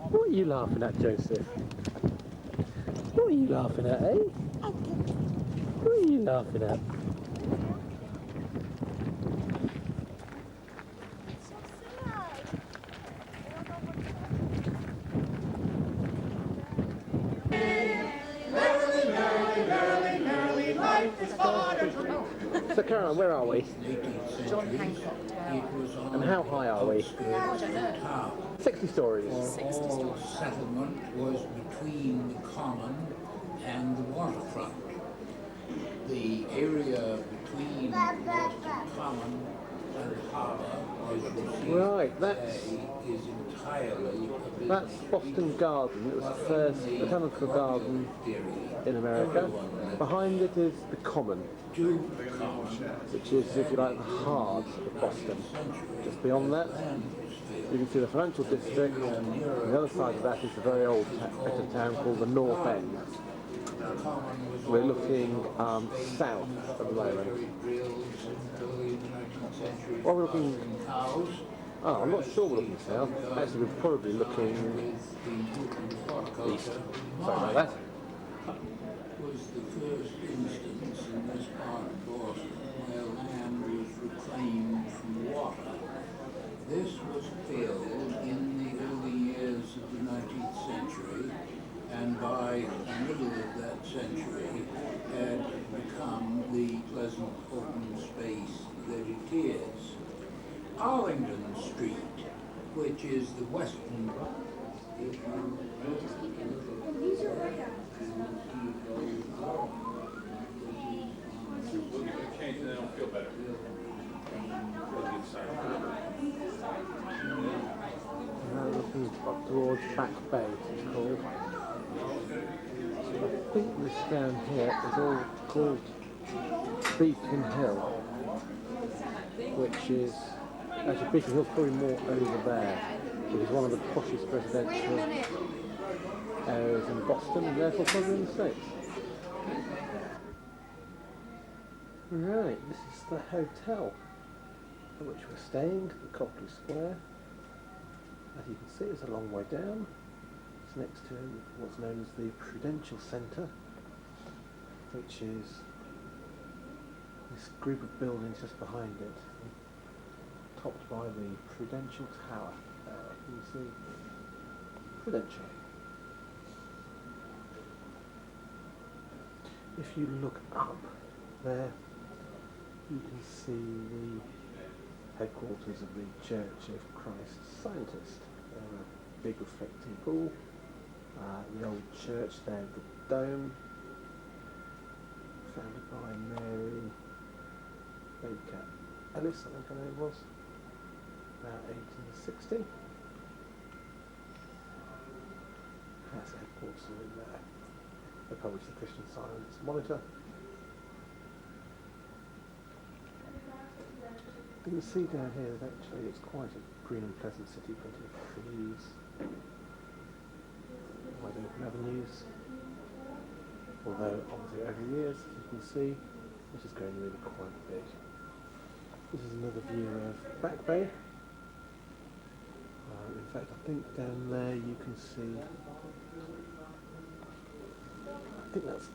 What are you laughing at, Joseph? What are you laughing at, eh? What are you laughing at? So Caroline, where are we? John Hancock Tower. And how high are we? I don't know. 60 stories. 60 stories. Settlement was between the common and the waterfront. The area between the common and harbour, as you see Right, today, is entirely That's Boston Garden. It was the first botanical garden in America. Behind it is the Common, which is, if you like, the heart of Boston. Just beyond that, you can see the financial district, and the other side of that is a very old bit of town called the North End. We're looking south at the moment. Well, we're looking... Oh, I'm not sure we're looking south. Actually, we're probably looking east. Sorry about that. Was the first instance in this part of Boston where land was reclaimed from water. This was filled in the early years of the 19th century, and by the middle of that century had become the pleasant open space that it is. Arlington Street, which is the western. Change, they don't feel better. Now looking up towards Back Bay, it's called. So I think this down here is all called Beacon Hill, which is actually Beacon Hill's probably more over there, which is one of the poshest residential areas in Boston, and therefore probably in the States. Right, this is the hotel at which we're staying, the Copley Square. As you can see, it's a long way down. It's next to what's known as the Prudential Centre, which is this group of buildings just behind it, topped by the Prudential Tower. You can see Prudential. If you look up there, you can see the headquarters of the Church of Christ Scientist. A big reflecting pool, the old church there, the dome, founded by Mary Baker Ellis, I think her name was, about 1860. That's the headquarters in there. They published the Christian Science Monitor. You can see down here that actually it's quite a green and pleasant city, plenty of trees, wide open avenues, although obviously over the years, as you can see, this is going really quite big. This is another view of Back Bay. In fact, I think down there you can see, I think that's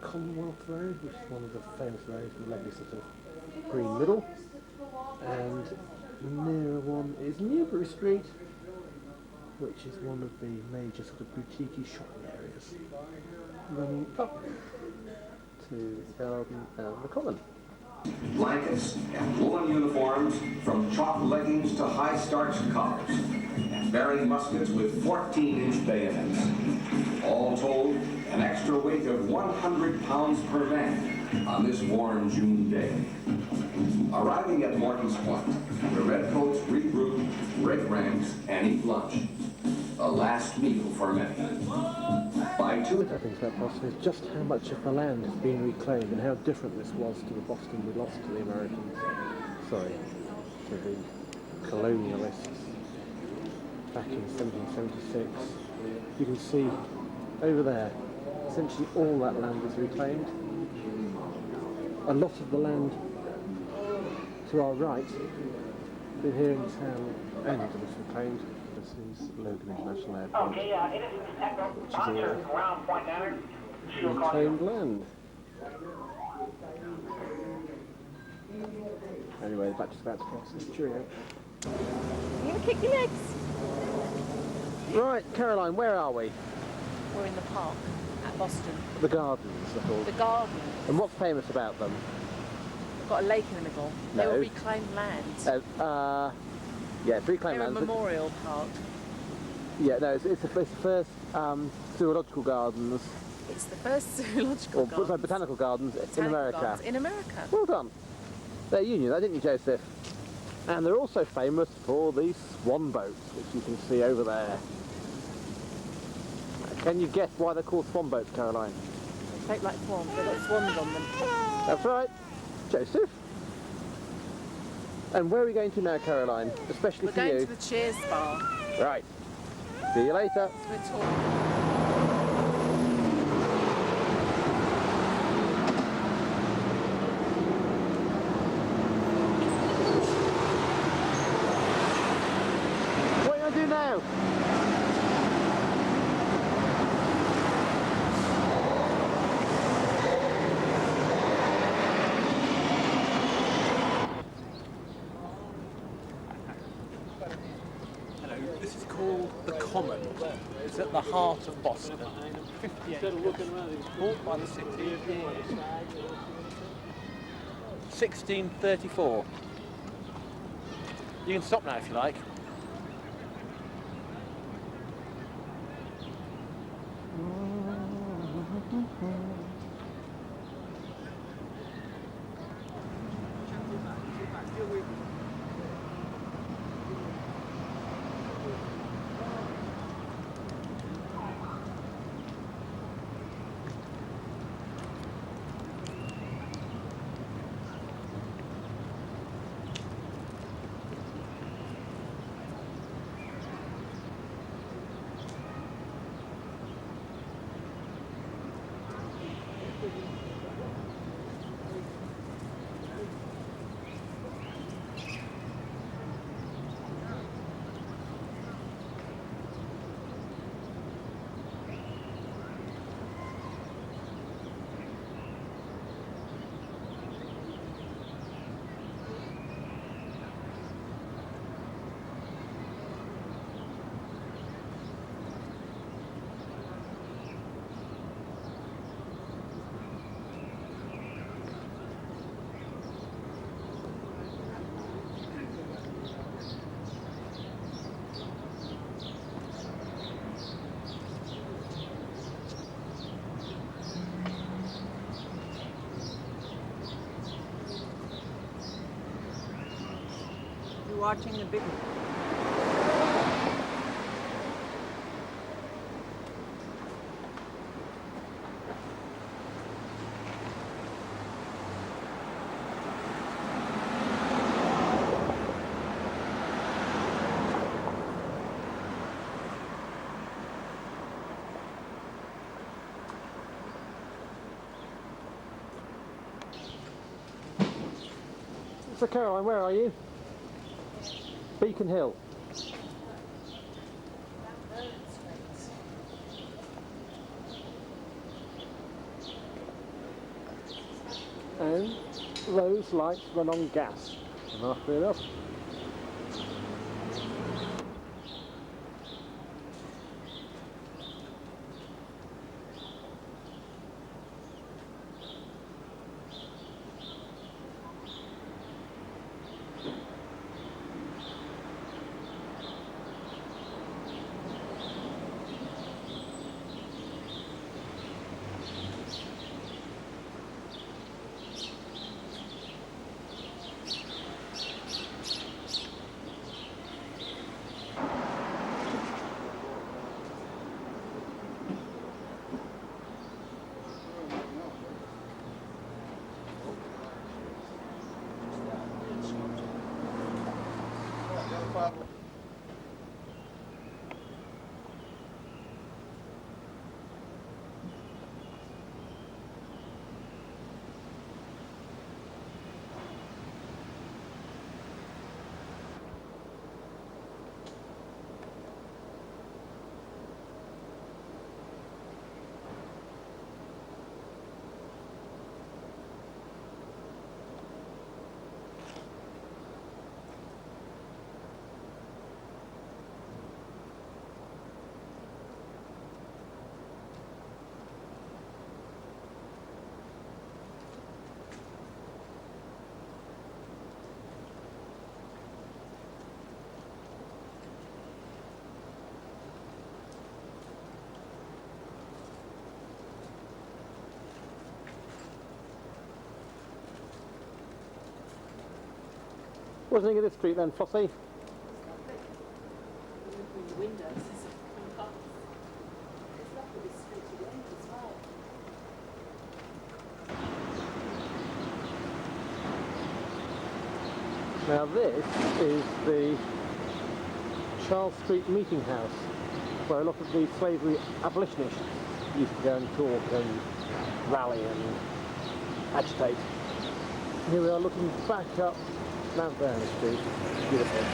Commonwealth Road, which is one of the famous roads with a lovely sort of green middle. And the nearer one is Newbury Street, which is one of the major sort of boutique shopping areas, running up to the garden and the common. Blankets and woolen uniforms, from chalk leggings to high starched collars, and bearing muskets with 14-inch bayonets. All told, an extra weight of 100 pounds per man on this warm June day. Arriving at Morton's Point, the Redcoats regroup, break ranks, and eat lunch. A last meal for many. By two... What I think about Boston is just how much of the land has been reclaimed and how different this was to the Boston we lost to the Americans. Sorry, to the colonialists back in 1776. You can see over there, essentially all that land is reclaimed. A lot of the land to to our right, been here in town and obviously claimed, this is Logan International Airport, Okay, Innocence Echo, which is monitor all ground point center. reclaimed land. Anyway, the batch is about to cross. Cheerio. You're going to kick your legs. Right, Caroline, where are we? We're in the park at Boston. The gardens, they're called. The garden. And what's famous about them? We've got a lake in the middle. They No. were reclaimed land. Yeah, it's reclaimed They're a land. memorial park. Yeah, no, it's the first zoological gardens, It's the first zoological or garden. botanical gardens in America. In America. Well done. There, you knew that, didn't you, Joseph? And they're also famous for the swan boats, which you can see over there. Can you guess why they're called swan boats, Caroline? Shaped like swans. They've got swans on them. That's right, Joseph. And where are we going to now, Caroline? Especially We're for going you. to the Cheers bar. Right. See you later. We're talking. What are you going to do now? Hello, this is called The Common. It's at the heart of Boston. 58 acres, bought by the city in 1634. You can stop now if you like. You're watching the big. So Caroline, where are you? Beacon Hill. And those lights run on gas. Enough enough. What do you think of this street then, Flossie? Now this is the Charles Street Meeting House, where a lot of the slavery abolitionists used to go and talk and rally and agitate. Here we are looking back up Mount Vernon Street. Beautiful.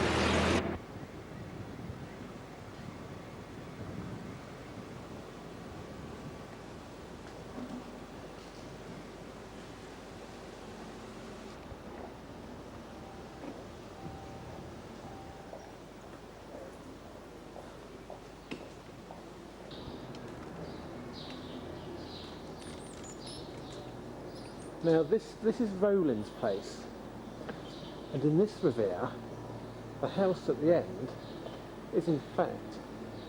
Now this is Rowland's place, and in this revere the house at the end is in fact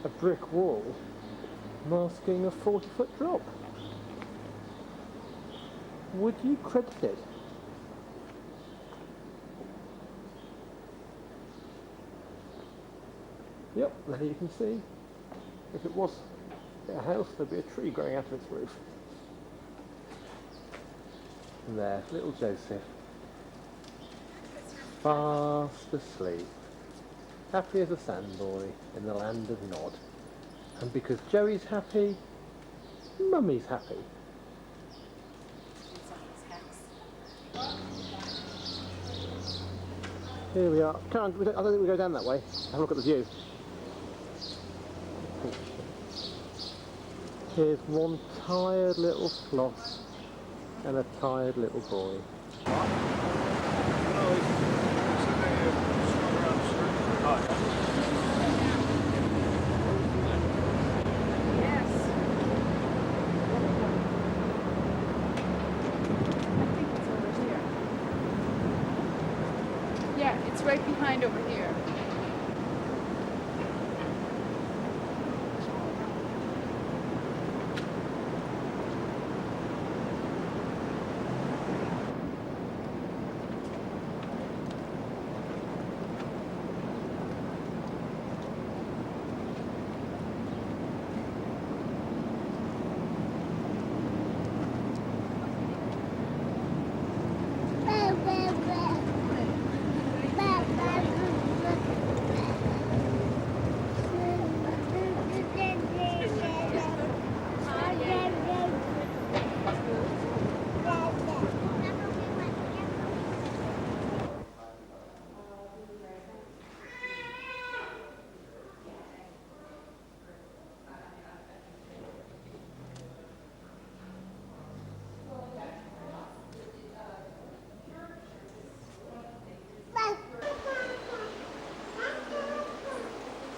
a brick wall masking a 40-foot drop. Would you credit it? Yep, there you can see. If it was a house, there'd be a tree growing out of its roof. And there, little Joseph, fast asleep, happy as a sandboy in the land of Nod. And because Joey's happy, Mummy's happy. Here we are. Come on, I don't think we go down that way. Have a look at the view. Here's one tired little Floss and a tired little boy. Yeah, it's right behind over here.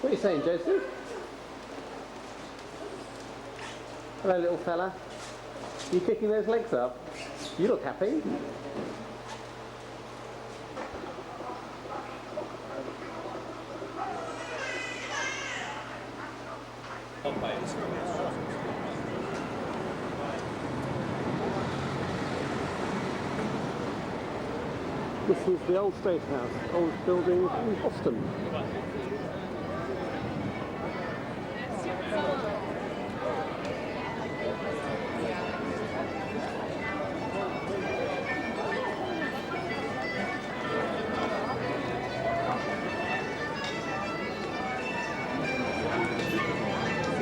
What are you saying, Joseph? Hello, little fella. You kicking those legs up? You look happy. This is the old State House, old building in Boston.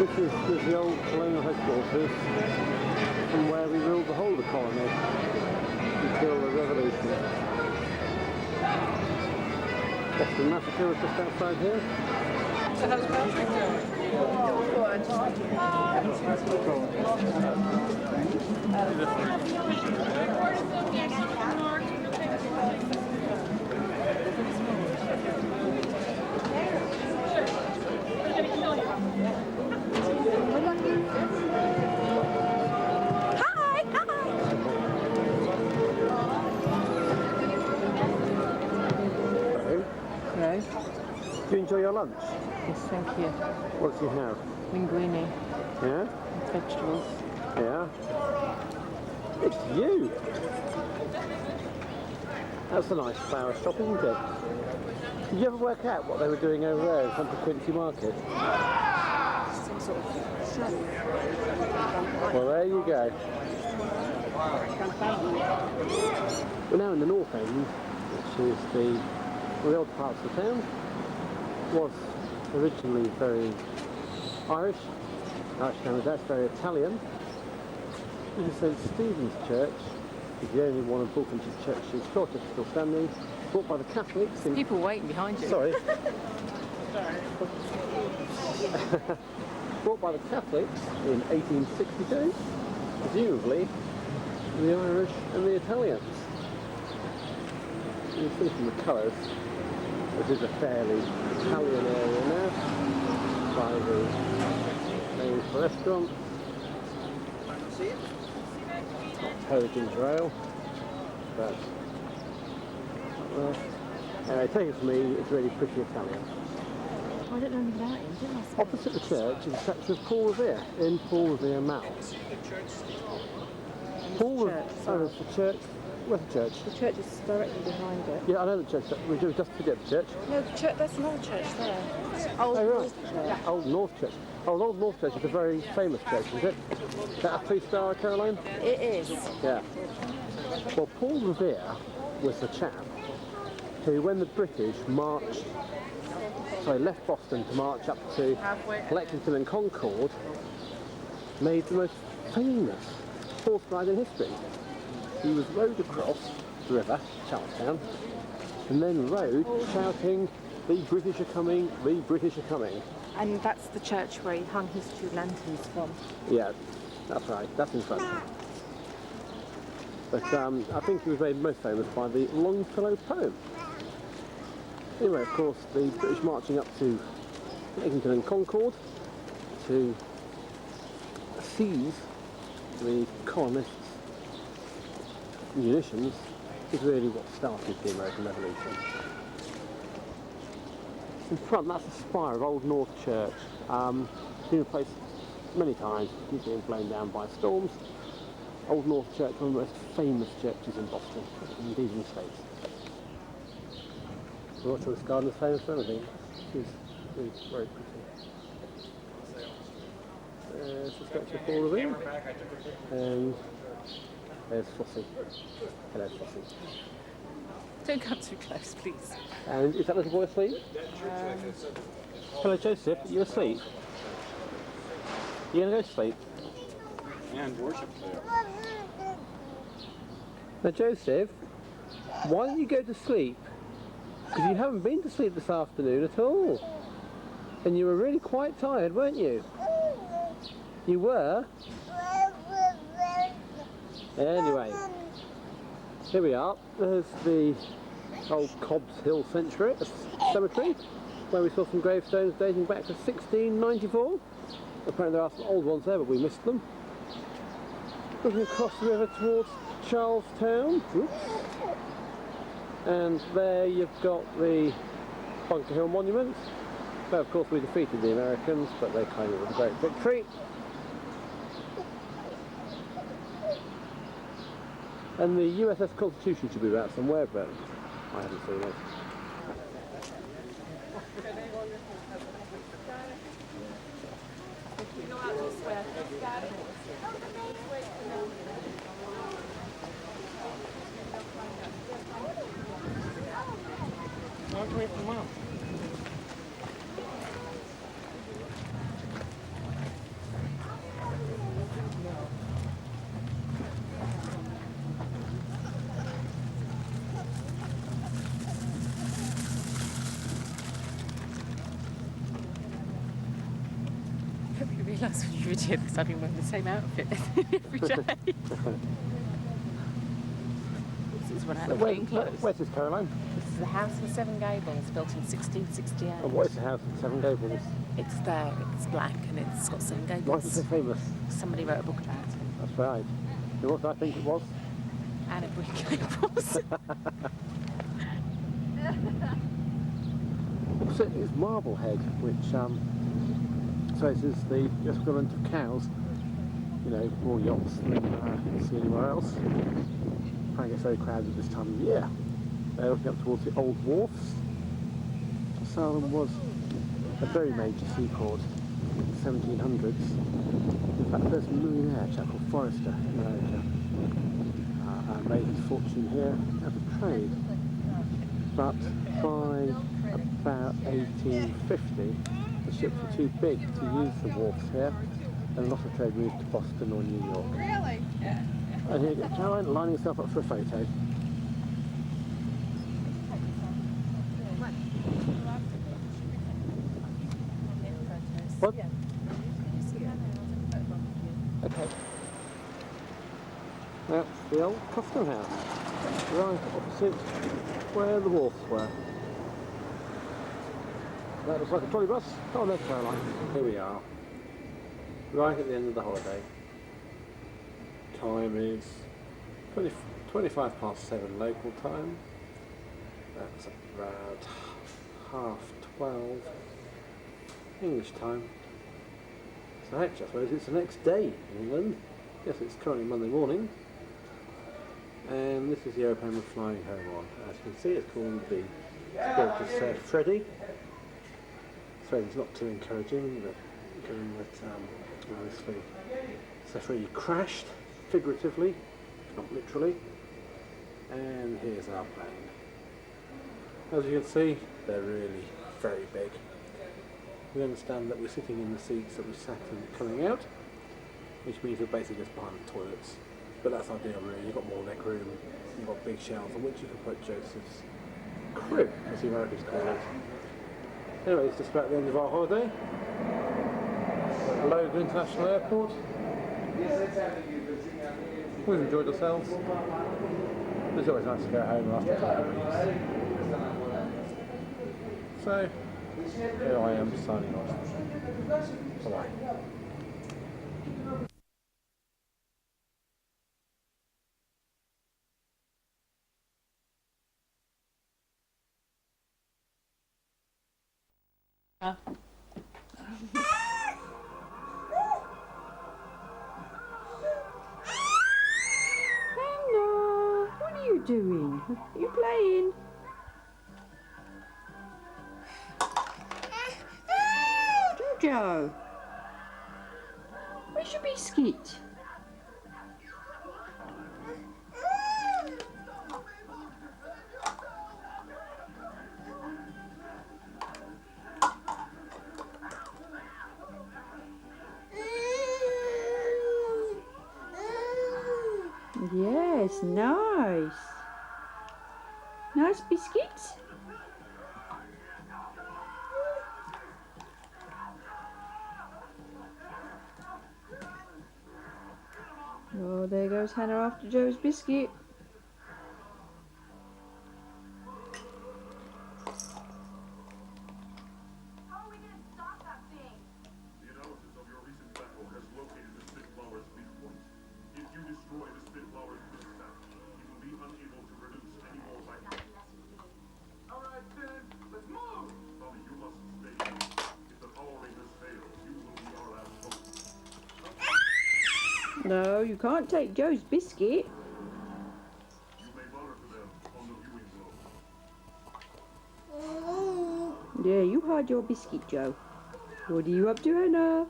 This is the old colonial headquarters from where we ruled the whole of the colony until the revolution. Boston Massacre was just outside here. So how's Patrick Do you enjoy your lunch? Yes, thank you. What do you have? Linguine Yeah? with vegetables. Yeah? It's you! That's a nice flower shop, isn't it? Did you ever work out what they were doing over there in front of Quincy Market? Some sort of shop. Well, there you go. We're now in the north end, which is one of the old parts of the town. Was originally very Irish town, that's very Italian. This is St Stephen's Church. It's the only one of Bullfinch's churches, Dorchester still standing, built by the Catholics in... People waiting behind you. Sorry. Brought by the Catholics in 1862, presumably the Irish and the Italians. You can see from the colours, this is a fairly Italian area now, by the famous restaurant. Not Heritage Rail, but anyway, take it from me, it's really pretty Italian. I don't know anything about him, didn't I? Opposite the church is a section of Paul Revere, in Paul Revere Mall. Paul Revere, oh, it's the church. Where's the church? The church is directly behind it. Yeah, I know the church. We do just forget the church. No, the church, that's another church there. Old Oh, right. North Church. Old North Church. Oh, Old North Church is a very famous church, is it? Is that a 3-star, Caroline? It is. Yeah. Well, Paul Revere was the chap who, when the British left Boston to march up to Lexington and Concord, made the most famous horse ride in history. He was rowed across the river, Charlestown, and then rode shouting, "The British are coming, the British are coming." And that's the church where he hung his 2 lanterns from. Yeah, that's right, that's in front. But I think he was made most famous by the Longfellow poem. Anyway, of course, the British marching up to Lexington and Concord to seize the colonists' munitions is really what started the American Revolution. In front, that's the spire of Old North Church. It's been replaced many times, it's been blown down by storms. Old North Church, one of the most famous churches in Boston, indeed in the States. I'm not sure this garden is famous for anything. It's really very pretty. There's the statue of Paul Revere. And there's Flossie. Hello, Flossie. Don't come too close, please. And is that little boy asleep? Hello, Joseph. Are you asleep? You going to go to sleep? And worship there. Now, Joseph, why don't you go to sleep? Because you haven't been to sleep this afternoon at all. And you were really quite tired, weren't you? You were? Anyway, here we are. There's the old Cobbs Hill Cemetery, where we saw some gravestones dating back to 1694. Apparently there are some old ones there, but we missed them. Looking across the river towards Charlestown. Oops. And there you've got the Bunker Hill Monument. Well, of course we defeated the Americans, but they claim it was a great victory. And the USS Constitution should be about somewhere, but I haven't seen it. You realise when you're idiot because I've been wearing the same outfit every day. This is one out of clean clothes. Where's this, Caroline? This is the House in Seven Gables, built in 1668. And what is the house in Seven Gables? It's there, it's black and it's got 7 gables. Why is it so famous? Somebody wrote a book about it. That's right. You know what I think it was? Anne of Green Gables. Opposite is Marblehead, which traces the equivalent of cows. You know, more yachts than you see anywhere else. Apparently it's very crowded this time of year. looking up towards the old wharfs. Salem was a very major seaport in the 1700s. In fact, the first millionaire, a chap called Forrester in America, made his fortune here as a trade. But by about 1850, the ships were too big to use the wharfs here, and a lot of trade moved to Boston or New York. Really? And here you go, Caroline lining herself up for a photo. What? Okay. That's the old custom house, right opposite where the wharfs were. That looks like a trolley bus. Oh, there's Caroline. Here we are, right at the end of the holiday. Time is 25 past 7 local time. That's about 12:30 English time. So actually I suppose it's the next day in England. Yes, it's currently Monday morning. And this is the aeroplane we're flying home on. As you can see, it's called the Spirit of Sir Freddy. Freddy's not too encouraging, but given that obviously Sir Freddy crashed, figuratively, not literally. And here's our plane. As you can see, they're really very big. We understand that we're sitting in the seats that we sat in coming out, which means we're basically just behind the toilets. But that's ideal really, you've got more leg room, you've got big shelves on which you can put Joseph's crib, as the Americans call it. Anyway, it's just about the end of our holiday. Logan International Airport. We've enjoyed ourselves. It's always nice to go home after a couple of weeks. So, here I am signing off. Bye-bye. Hello, what are you doing? Are you playing? Jojo, where's your biscuit? Yes, nice. Nice biscuits. Oh, there goes Hannah after Joe's biscuit. No, you can't take Joe's biscuit. Yeah, you hide your biscuit, Joe. What are you up to, Hannah?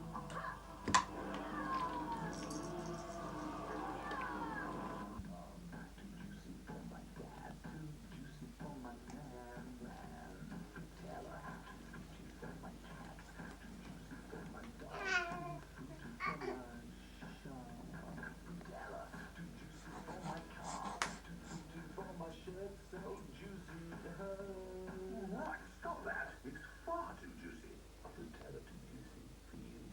Stop that. It's far too juicy. Nutella too juicy for you.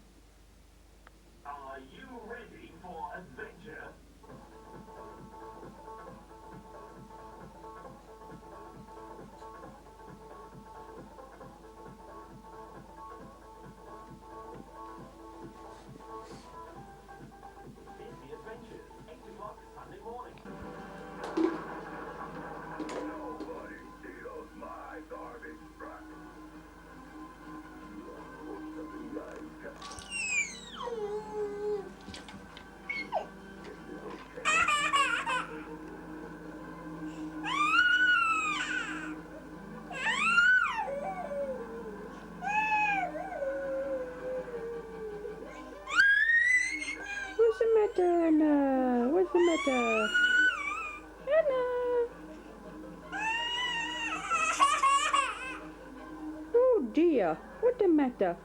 dear. What the matter?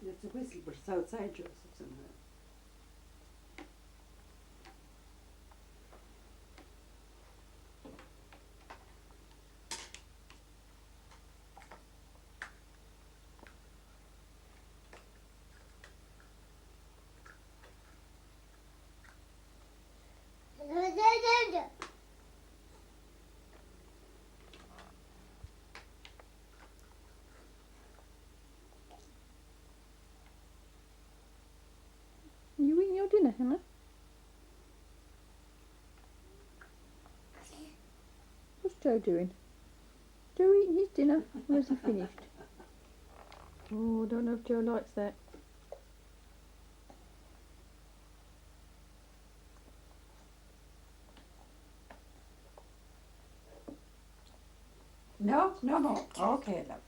It's a whistle, but it's outside Joseph somewhere. Are you eating your dinner, Hannah? What's Joe doing? Joe eating his dinner? Or has he finished? Oh, I don't know if Joe likes that. No, no more. Okay, love.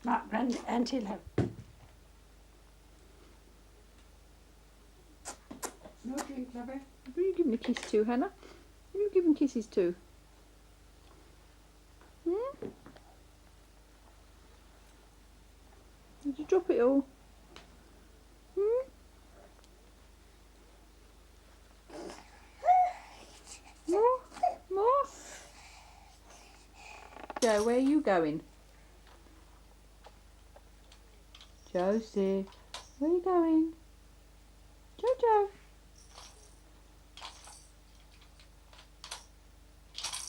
Not until have. No drink, lover. Who are you giving a kiss to, Hannah? Who are you giving kisses to? Hmm? Did you drop it all? Hmm? More? More? Joe, where are you going? Joseph, where are you going? Jojo.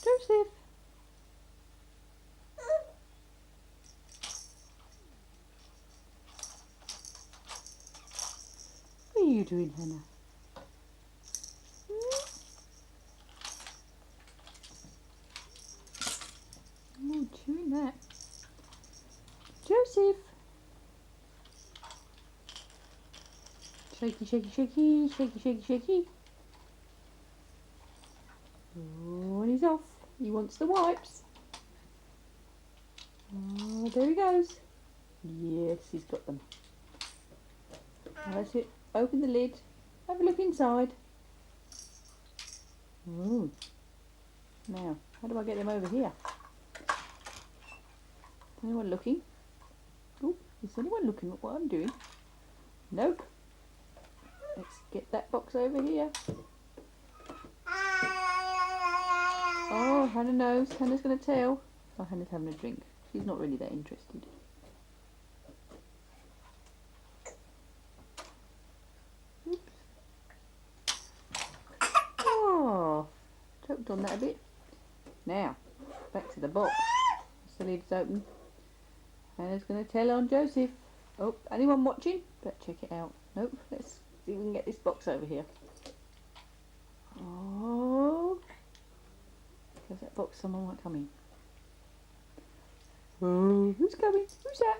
Joseph. What are you doing, Hannah? Oh, chewing that. Joseph. Shaky, shaky, shaky, shaky, shaky, shaky. Oh, and he's off. He wants the wipes. Oh, there he goes. Yes, he's got them. Now that's it. Open the lid. Have a look inside. Oh. Now, how do I get them over here? Anyone looking? Oh, is anyone looking at what I'm doing? Nope. Let's get that box over here. Oh, Hannah knows. Hannah's going to tell. Oh, Hannah's having a drink. She's not really that interested. Oops. Oh, choked on that a bit. Now, back to the box. The lid's open. Hannah's going to tell on Joseph. Oh, anyone watching? Better check it out. Nope. Let's see if we can get this box over here. Oh. Close that box, someone might come in. Oh, who's coming? Who's that?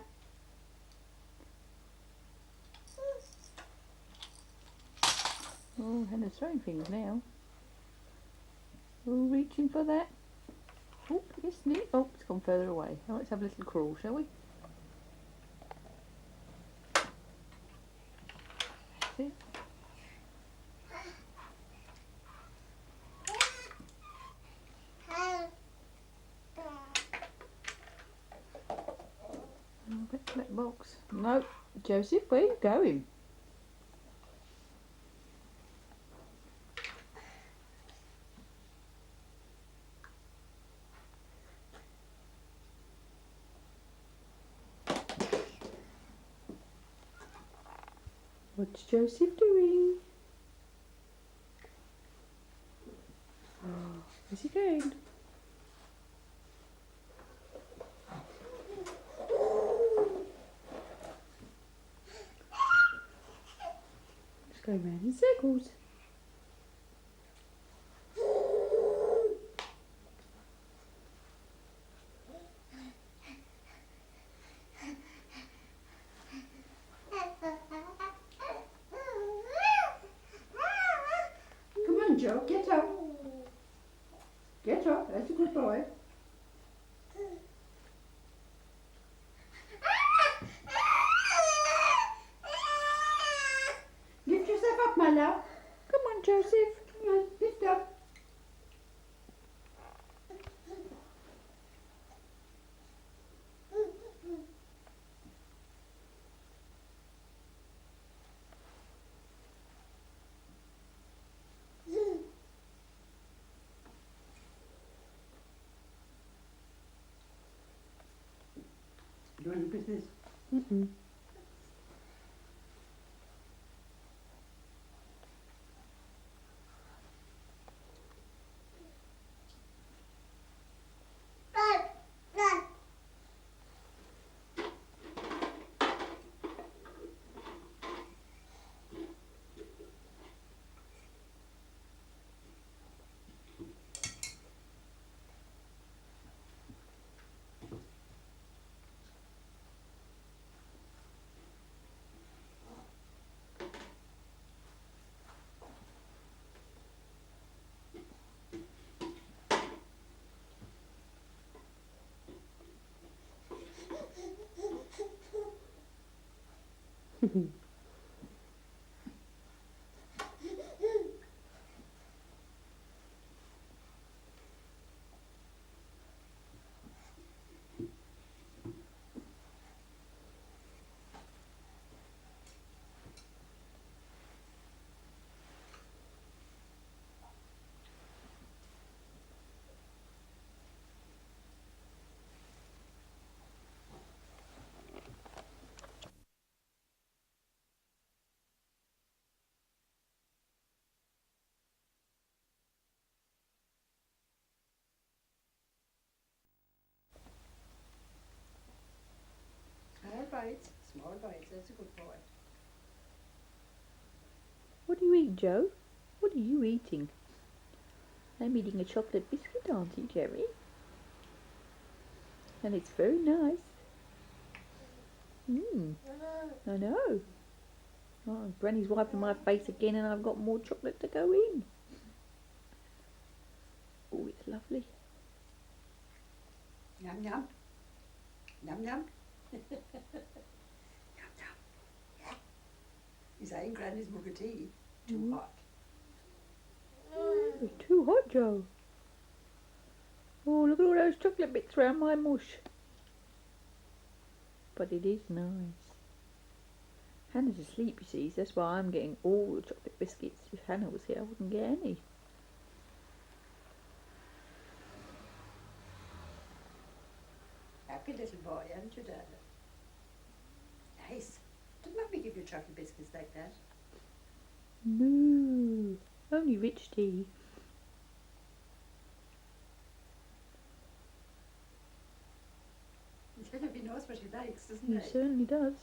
Oh, Hannah's throwing things now. Oh, reaching for that. Oh, it's neat. Oh, it's gone further away. Oh, let's have a little crawl, shall we? That's it. Oh, back to that box. No, Joseph, where are you going? What's Joseph doing? Oh, where's he going? Just going round in circles. Come on, Joe, get up. Get up, that's a good boy. Lift yourself up, my love. Come on, Joseph. Come on, lift up. Do any business? Mm-mm. Small bites, that's a good boy. What do you eat, Joe? What are you eating? I'm eating a chocolate biscuit, aren't you, Jerry? And it's very nice. I know. Oh, Granny's wiping my face again and I've got more chocolate to go in. Oh, it's lovely. Yum yum. Yum yum. Yum yum. He's eyeing Granny's mug of tea. Too hot. It's too hot, Joe. Oh, look at all those chocolate bits around my mush. But it is nice. Hannah's asleep, you see, so that's why I'm getting all the chocolate biscuits. If Hannah was here, I wouldn't get any. Happy little boy, aren't you, Dad? Nice. Did Mummy give you chocolate biscuits like that? No, only rich tea. He knows what he likes, doesn't He he? certainly does.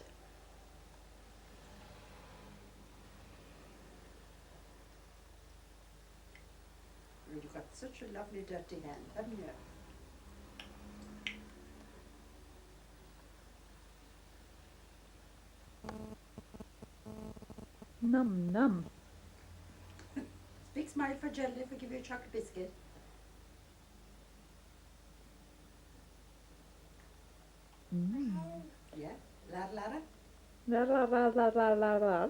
Well, you've got such a lovely dirty hand, haven't you? Num num. Big smile for Jelly if we give you a chocolate biscuit. Yeah? Lara Lara? La la la la la la la.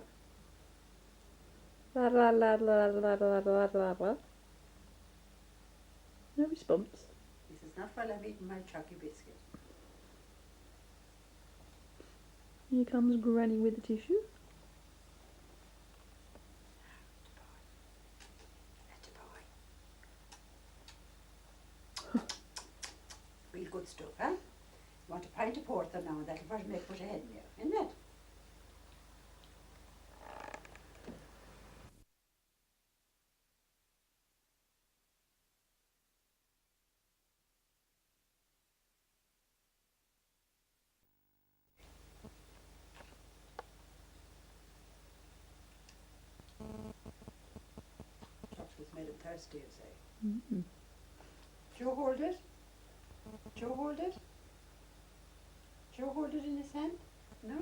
La la la la la la la la la. No response. He says, not while I'm eating my chocolate biscuit. Here comes Granny with the tissue. Real good stuff, huh? You want a pint of porter now, and that'll probably make put ahead in you, isn't it? Chocolate's made him thirsty, you say. Joe, hold it. Joe, hold it. Joe, hold it in his hand. No?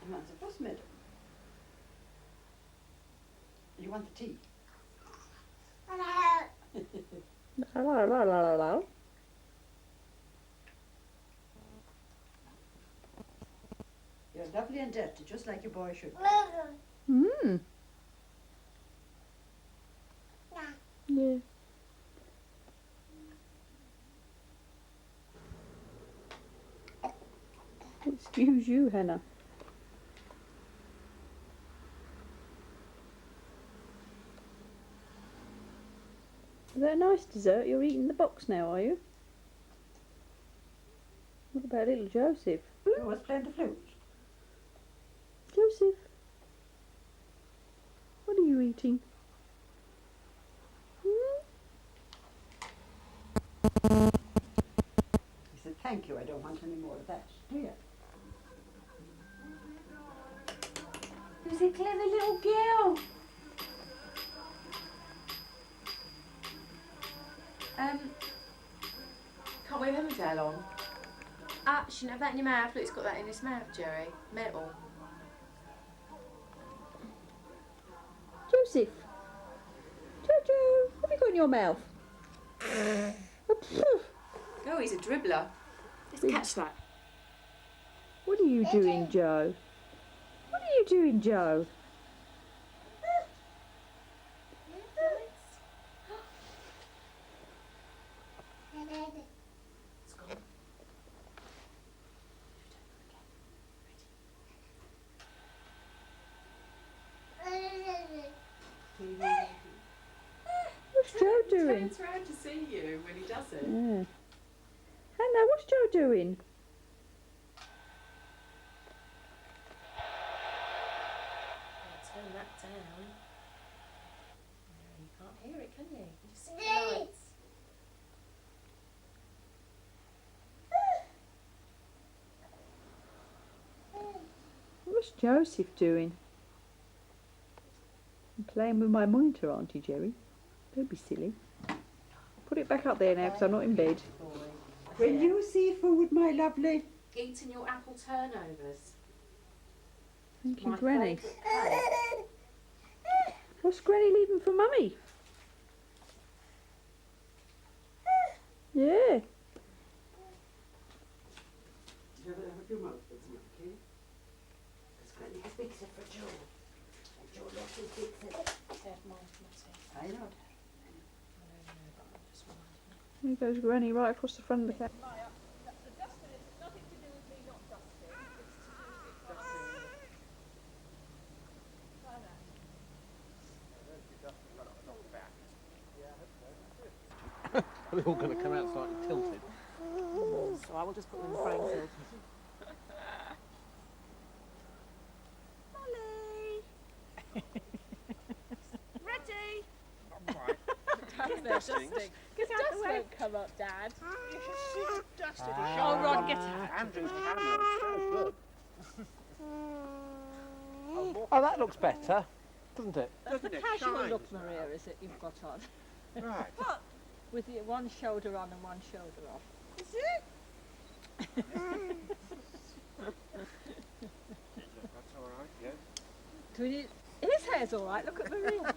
I'm not supposed to, madam. You want the tea? La la la la la. You're lovely and dirty, just like your boy should be. Mmm. Yeah. Excuse you, Hannah. Is that a nice dessert? You're eating the box now, are you? What about little Joseph? Who was playing the flute? Joseph, what are you eating? He said, thank you, I don't want any more of that. Do you? Who's a clever little girl? Can't we have Emmerdale on? Ah, you shouldn't have that in your mouth. Look, it's got that in its mouth, Jerry. Metal. Joseph, Jojo, what have you got in your mouth? Oh, he's a dribbler. Let's catch that. What are you doing, Joe? What are you doing, Joe? It's gone. What's Joe doing? Turns around to see you when he does it. Yeah. Hannah, what's Joe doing? Turn that down. No, you can't hear it, can you? You just see the lights. What's Joseph doing? I'm playing with my monitor, Auntie Jerry. Don't be silly. Put it back up there now because I'm not in bed. Will you see food, my lovely? Eating your apple turnovers. Thank you, My Granny. favourite cake. What's Granny leaving for Mummy? Yeah. Did you ever have a few mouthfuls, Marky? Because Granny has big set for Joe. And Joe loves his big set. I know that. There goes Granny right across the front of the cat. They're all going to come out slightly tilted. So I will just put them in the frame tilt. Dusting. Because dust won't come up, Dad. You should see the dust in the Oh, Ron, get out. Andrew's camera is so good. Oh, that looks better, doesn't it? That's the Doesn't it? casual Shines. look, Maria, is it you've got on? Right. With your one shoulder on and one shoulder off. Is it? That's all right, yeah. Do we need... His hair's all right. Look at Maria.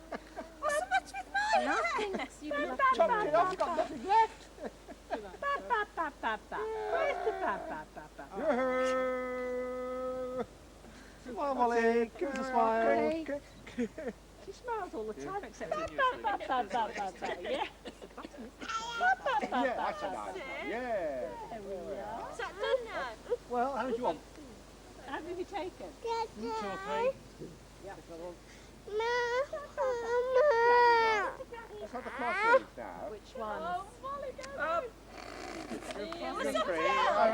What's the matter with my hair? Nothing. You left Chopped it off, you've got nothing left. Where's the ba-ba-ba-ba? Yoo-hoo! Smile, Molly. Give us a smile. Great. She smiles all the time except ba-ba-ba-ba-ba. Yeah. Yeah, that's a nice one. Yeah. There we are. Is that done now? Well, how do you want? How many have you taken? 2 or 3? Yeah. Let's have the class leads now. Which one? Molly, go up. Crosley Green. Oh,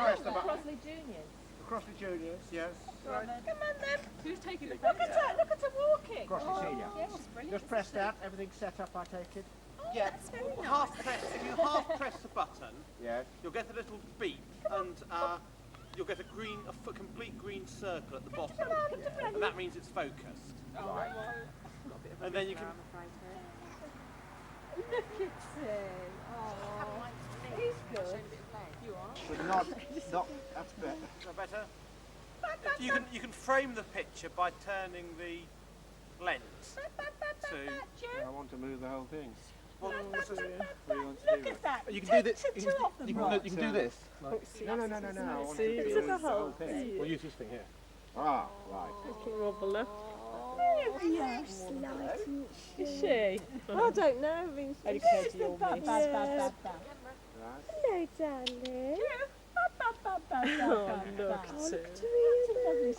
press the button. Crossley Juniors. Crossley Juniors, yes. Right. Come on then. Who's taking the Look at her. Look at her walking. Crossley Senior. Yes, brilliant. Just press that. Everything's set up, I take it. Yeah, that's very nice. Half press, if you half press the button, Yes. you'll get a little beep and you'll get a complete green circle at the bottom. And that means it's focused. Right. And then you can... Look at him. Oh, he's good. You are. But not, that's better. Is that better? You can frame the picture by turning the lens to... I want to move the whole thing. Well, Look at that. You can do this. Two of them, You right. can do this. Like, no. I want to See, do it's the a whole whole thing. We'll use this thing here. Ah, right. Is she? I don't know. I mean, Only compared to your miss. Hello, darling. Oh, look at it.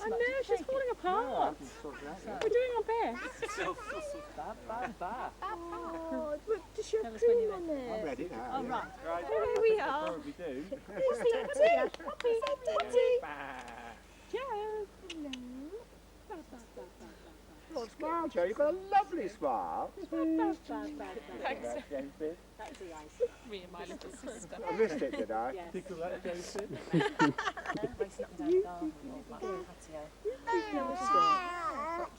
I know, she's falling apart. We're doing our best. Oh, look, does she have cream on it? I'm ready now. Oh, yeah. right. Here we are. We do. Puppy. Joe. Oh, smile, Joe. You've got a lovely smile. Thanks. Thanks, James. That's nice. Me and my little sister. I missed it, did I? Yes. Tickle that, James. Racing up and down the garden or back on the patio.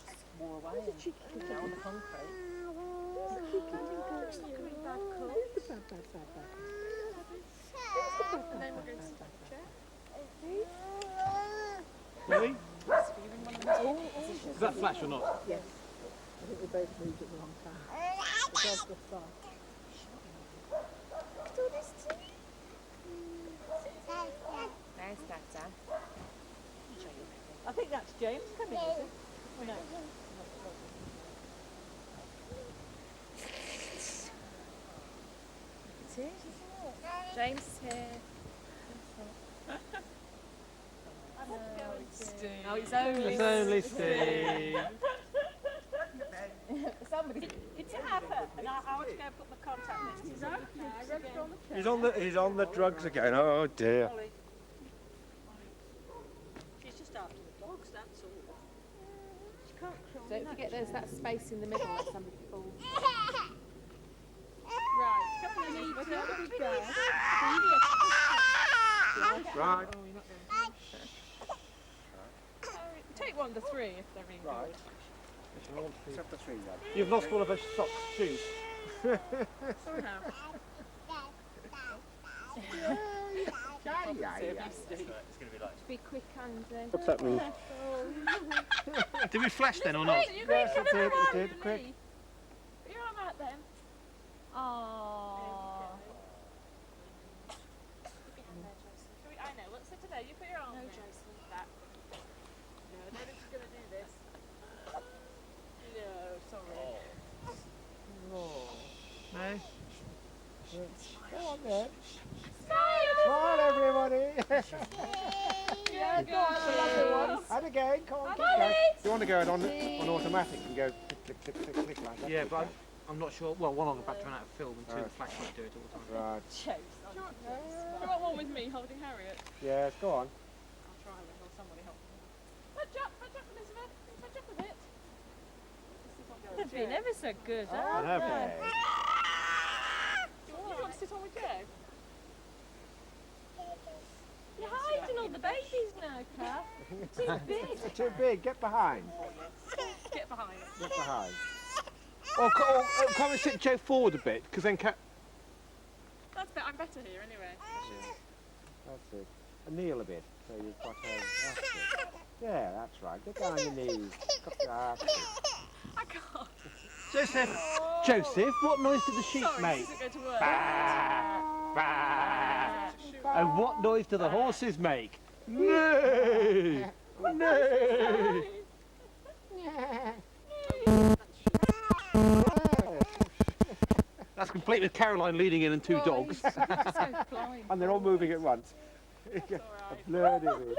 Just wore away and down the concrete. Looks like a really bad cut. And then we're going to start the chair. Really? Is that flash or not? Yes. I think we both moved at the wrong time. The dog was far. There's Dada. I think that's James coming, is it? Oh, no. James is here. Oh, it's only Steve. Somebody. Did you have her? And I want to go put my contact lenses on. He's on the drugs again. Oh dear. Ollie. She's just after the dogs, that's all. She can't crawl. Don't forget there's that space in the middle that somebody falls. Right, come on, Elizabeth, there we go. Right. Take one to three if they're in Right. good. Except the three, then. You've lost one of her socks, shoes. Somehow. Be quick, Andy. What's happening? Did we flash then or not? You're Yes, going it to did, come it did, around quick. me. You're all right then. Aww. I know, let's sit today. You put your arm No, in. Jason. That. No, I don't think she's going to do this. No, sorry. No? Go on then. Smile, everybody. Yeah, Go on, it's a lovely one. And again, come on, keep going. You want to go on automatic and go click, click, click, click, click like that. Yeah, but I'm not sure. Well, one, I'm about to run out of film, and two, Right. the flash won't do it all the time. Right. Do you want one with me holding Harriet? Yes, go on. I'll try then, or somebody help me. Fudge up, Elizabeth. Fudge up a bit. They've been ever so good, Oh, have they? You want to sit on with Joe? You're hiding all the babies now, Kath. Too big. Too big. Get behind. Get behind. Get behind. Or come and sit Joe forward a bit, because then That's better. I'm better here anyway. That's it. And kneel a bit. So you've got that's it. Yeah, that's right. Get down on your knees. That's it. I can't. Joseph, what noise did the sheep Sorry, make? this isn't going to work. And what noise do the horses make? Neigh! Neigh! That's complete with Caroline leading in and two dogs. And they're all moving at once. A blurred image.